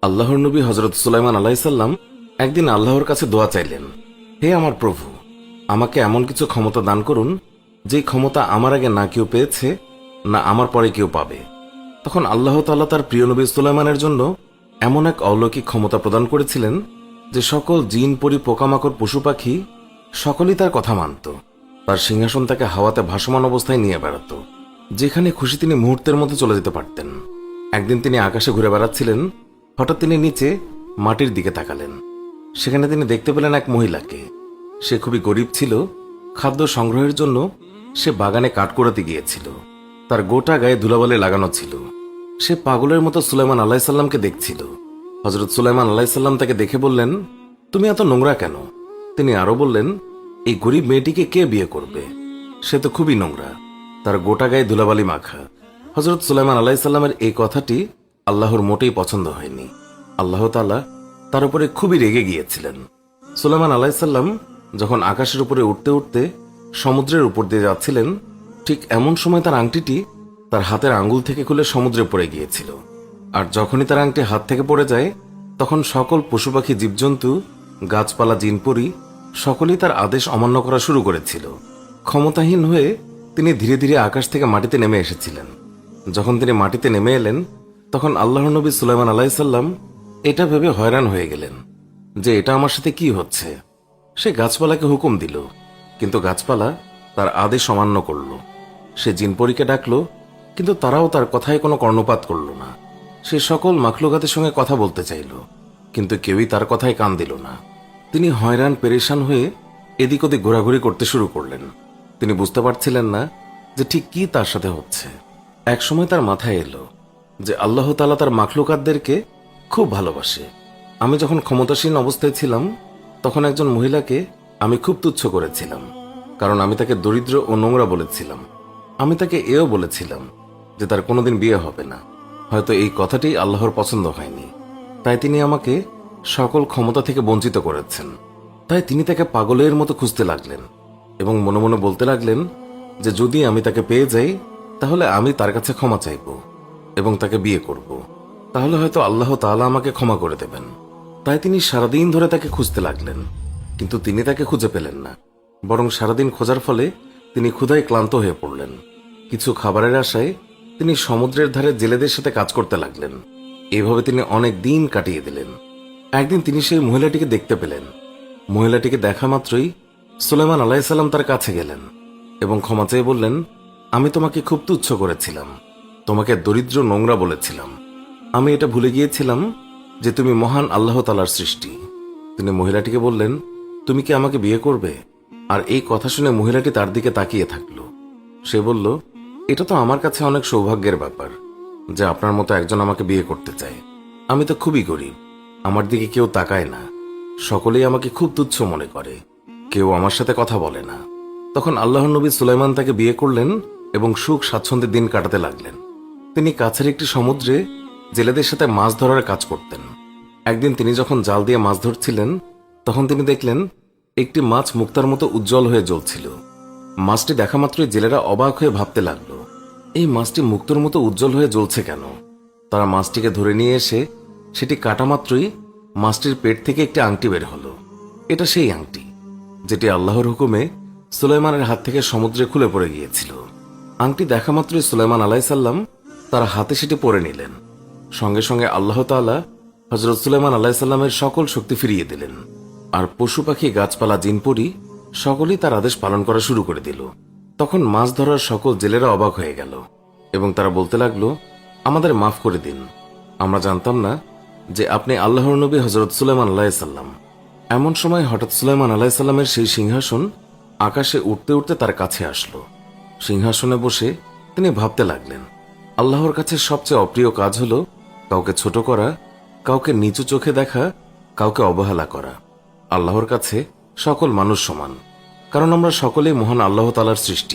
আল্লাহর নবী হযরত সুলাইমান আলাইহিসসালাম একদিন আল্লাহর কাছে দোয়া চাইলেন, হে আমার প্রভু, আমাকে এমন কিছু ক্ষমতা দান করুন যেই ক্ষমতা আমার আগে না কেউ পেয়েছে, না আমার পরে কেউ পাবে। তখন আল্লাহ তাআলা তার প্রিয় নবী সুলাইমানের জন্য এমন এক অলৌকিক ক্ষমতা প্রদান করেছিলেন যে সকল জিন, পরি, পোকামাকড়, পশু পাখি সকলেই তার কথা মানত। তার সিংহাসন তাকে হাওয়াতে ভাসমান অবস্থায় নিয়ে বেড়াত। যেখানে খুশি তিনি মুহূর্তের মধ্যে চলে যেতে পারতেন। একদিন তিনি আকাশে ঘুরে বেড়াচ্ছিলেন। হঠাৎ তিনি নিচে মাটির দিকে তাকালেন। সেখানে তিনি দেখতে পেলেন এক মহিলাকে। সে খুবই গরিব ছিল। খাদ্য সংগ্রহের জন্য সে বাগানে কাঠ কুড়াতে গিয়েছিল। তার গোটা গায়ে ধুলাবালি লাগানো ছিল। সে পাগলের মতো সুলাইমান আলাইহিসসালামকে দেখছিল। হযরত সুলাইমান আলাইহিসসালাম তাকে দেখে বললেন, তুমি এত নোংরা কেন? তিনি আরো বললেন, এই গরিব মেয়েটিকে কে বিয়ে করবে? সে তো খুবই নোংরা, তার গোটা গায়ে ধুলাবালি মাখা। হযরত সুলাইমান আলাইহিসসালামের এই কথাটি আল্লাহর মোটেই পছন্দ হয়নি। আল্লাহ তাআলা তার উপরে খুবই রেগে গিয়েছিলেন। সুলাইমান আলাইহিসসালাম যখন আকাশের উপরে উঠতে উঠতে সমুদ্রের উপর দিয়ে যাচ্ছিলেন, ঠিক এমন সময় তার আংটিটি তার হাতের আঙ্গুল থেকে খুলে সমুদ্রে পড়ে গিয়েছিল। আর যখনই তার আংটি হাত থেকে পড়ে যায়, তখন সকল পশু পাখি, জীবজন্তু, গাছপালা, জিনপরি সকলেই তার আদেশ অমান্য করা শুরু করেছিল। ক্ষমতাহীন হয়ে তিনি ধীরে ধীরে আকাশ থেকে মাটিতে নেমে এসেছিলেন। যখন তিনি মাটিতে নেমে এলেন, তখন আল্লাহর নবী সুলাইমান আলাইহিসসালাম এটা ভেবে হয়রান হয়ে গেলেন যে এটা আমার সাথে কি হচ্ছে। সে গাছপালাকে হুকুম দিল, কিন্তু গাছপালা তার আদেশ অমান্য করল। সে জিনপরীকে ডাকল, কিন্তু তারাও তার কথায় কোনো কর্ণপাত করল না। সে সকল মাখলুকাতের সঙ্গে কথা বলতে চাইল, কিন্তু কেউই তার কথায় কান দিল না। তিনি হয়রান পেরেশান হয়ে এদিক ওদিক ঘোরাঘুরি করতে শুরু করলেন। তিনি বুঝতে পারছিলেন না যে ঠিক কি তার সাথে হচ্ছে। একসময় তার মাথায় এলো যে আল্লাহ তাআলা তার মাখলুকাতদেরকে খুব ভালোবাসে। আমি যখন ক্ষমতাসীন অবস্থায় ছিলাম, তখন একজন মহিলাকে আমি খুব তুচ্ছ করেছিলাম, কারণ আমি তাকে দরিদ্র ও নোংরা বলেছিলাম। আমি তাকে এও বলেছিলাম যে তার কোনোদিন বিয়ে হবে না। হয়তো এই কথাটি আল্লাহর পছন্দ হয়নি, তাই তিনি আমাকে সকল ক্ষমতা থেকে বঞ্চিত করেছেন। তাই তিনি তাকে পাগলের মতো খুঁজতে লাগলেন এবং মনে মনে বলতে লাগলেন যে যদি আমি তাকে পেয়ে যাই, তাহলে আমি তার কাছে ক্ষমা চাইব এবং তাকে বিয়ে করব। তাহলে হয়তো আল্লাহ তাআলা আমাকে ক্ষমা করে দেবেন। তাই তিনি সারাদিন ধরে তাকে খুঁজতে লাগলেন, কিন্তু তিনি তাকে খুঁজে পেলেন না। বরং সারাদিন খোঁজার ফলে তিনি ক্ষুধায় ক্লান্ত হয়ে পড়লেন। কিছু খাবারের আশায় তিনি সমুদ্রের ধারে জেলেদের সাথে কাজ করতে লাগলেন। এভাবে তিনি অনেক দিন কাটিয়ে দিলেন। একদিন তিনি সেই মহিলাটিকে দেখতে পেলেন। মহিলাটিকে দেখা মাত্রই সুলাইমান আলাইহিসসালাম তার কাছে গেলেন এবং ক্ষমা চেয়ে বললেন, আমি তোমাকে খুব তুচ্ছ করেছিলাম, তোমাকে দরিদ্র, নোংরা বলেছিলাম। আমি এটা ভুলে গিয়েছিলাম যে তুমি মহান আল্লাহ তাআলার সৃষ্টি। তিনি মহিলাটিকে বললেন, তুমি কি আমাকে বিয়ে করবে? আর এই কথা শুনে মহিলাটি তার দিকে তাকিয়ে থাকল। সে বলল, এটা তো আমার কাছে অনেক সৌভাগ্যের ব্যাপার যে আপনার মতো একজন আমাকে বিয়ে করতে চায়। আমি তো খুবই গরিব, আমার দিকে কেউ তাকায় না, সকলেই আমাকে খুব তুচ্ছ মনে করে, কেউ আমার সাথে কথা বলে না। তখন আল্লাহর নবী সুলাইমান তাকে বিয়ে করলেন এবং সুখ স্বাচ্ছন্দ্যে দিন কাটাতে লাগলেন। তিনি কাছের একটি সমুদ্রে জেলেদের সাথে মাছ ধরার কাজ করতেন। একদিন তিনি যখন জাল দিয়ে মাছ ধরছিলেন, তখন তিনি দেখলেন একটি মাছ মুক্তার মতো উজ্জ্বল হয়ে জ্বলছিল। মাছটি দেখা মাত্রই জেলেরা অবাক হয়ে ভাবতে লাগলো, এই মাছটি মুক্তোর মতো উজ্জ্বল হয়ে জ্বলছে কেন? তারা মাছটিকে ধরে নিয়ে এসে সেটি কাটা মাত্রই মাছটির পেট থেকে একটি আংটি বের হলো। এটা সেই আংটি যেটি আল্লাহর হুকুমে সুলাইমানের হাত থেকে সমুদ্রে খুলে পড়ে গিয়েছিল। আংটি দেখা মাত্রই সুলাইমান আলাইহিসসালাম তার হাতে সেটি পরে নিলেন। সঙ্গে সঙ্গে আল্লাহ তাআলা হযরত সুলাইমান আলাইহিসসালামের সকল শক্তি ফিরিয়ে দিলেন। আর পশু পাখি, গাছপালা, জিনপরি সকলেই তার আদেশ পালন করা শুরু করে দিল। তখন মাছ ধরার সকল জেলেরা অবাক হয়ে গেল এবং তারা বলতে লাগলো, আমাদের মাফ করে দিন, আমরা জানতাম না যে আপনি আল্লাহর নবী হযরত সুলাইমান আলাইহিসসালাম। এমন সময় হঠাৎ সুলাইমান আলাইহিসসালামের সেই সিংহাসন আকাশে উঠতে উঠতে তার কাছে আসলো। সিংহাসনে বসে তিনি ভাবতে লাগলেন, আল্লাহর কাছে সবচেয়ে অপ্রিয় কাজ হলো কাউকে ছোট করা, কাউকে নিচু চোখে দেখা, কাউকে অবহেলা করা। আল্লাহর কাছে সকল মানুষ সমান, কারণ আমরা সকলেই মহান আল্লাহ তাআলার সৃষ্টি।